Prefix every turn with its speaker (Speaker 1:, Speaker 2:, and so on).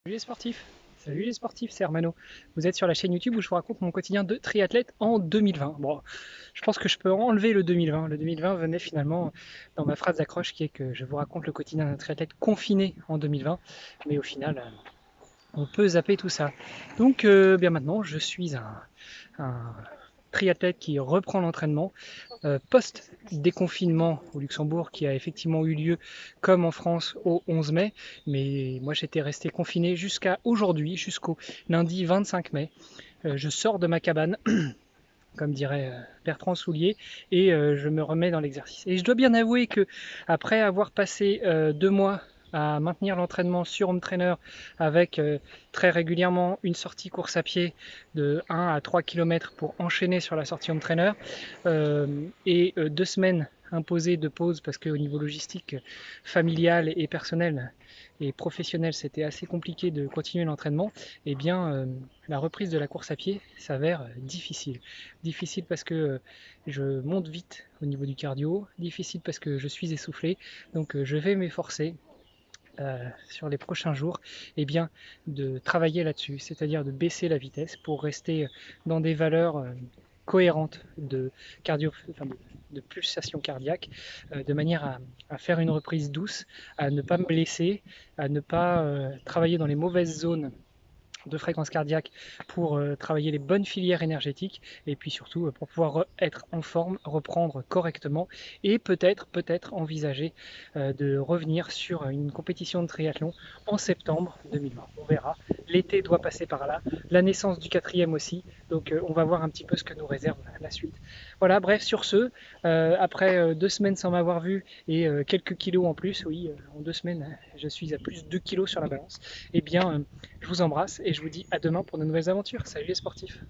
Speaker 1: Salut les sportifs, c'est Hermano. Vous êtes sur la chaîne YouTube où je vous raconte mon quotidien de triathlète en 2020. Bon, je pense que je peux enlever le 2020. Le 2020 venait finalement dans ma phrase d'accroche qui est que je vous raconte le quotidien d'un triathlète confiné en 2020. Mais au final, on peut zapper tout ça. Donc, bien maintenant, je suis un triathlète qui reprend l'entraînement post-déconfinement au Luxembourg qui a effectivement eu lieu comme en France au 11 mai. Mais moi j'étais resté confiné jusqu'à aujourd'hui, jusqu'au lundi 25 mai. Je sors de ma cabane, comme dirait Bertrand Soulier, et je me remets dans l'exercice. Et je dois bien avouer que après avoir passé 2 mois à maintenir l'entraînement sur home trainer avec très régulièrement une sortie course à pied de 1 à 3 km pour enchaîner sur la sortie home trainer et 2 semaines imposées de pause parce qu'au niveau logistique, familial et personnel et professionnel, c'était assez compliqué de continuer l'entraînement, et bien la reprise de la course à pied s'avère difficile. Difficile parce que je monte vite au niveau du cardio, difficile parce que je suis essoufflé, donc je vais m'efforcer sur les prochains jours bien, de travailler là-dessus, c'est-à-dire de baisser la vitesse pour rester dans des valeurs cohérentes de pulsation cardiaque, de manière à faire une reprise douce, à ne pas me blesser, à ne pas travailler dans les mauvaises zones de fréquence cardiaque pour travailler les bonnes filières énergétiques et puis surtout pour pouvoir être en forme, reprendre correctement et peut-être envisager de revenir sur une compétition de triathlon en septembre 2020. On verra. L'été doit passer par là, la naissance du quatrième aussi, donc on va voir un petit peu ce que nous réserve la suite. Voilà, bref, sur ce, après 2 semaines sans m'avoir vu et quelques kilos en plus, oui, en 2 semaines, je suis à plus de 2 kilos sur la balance, bien, je vous embrasse et je vous dis à demain pour de nouvelles aventures. Salut les sportifs!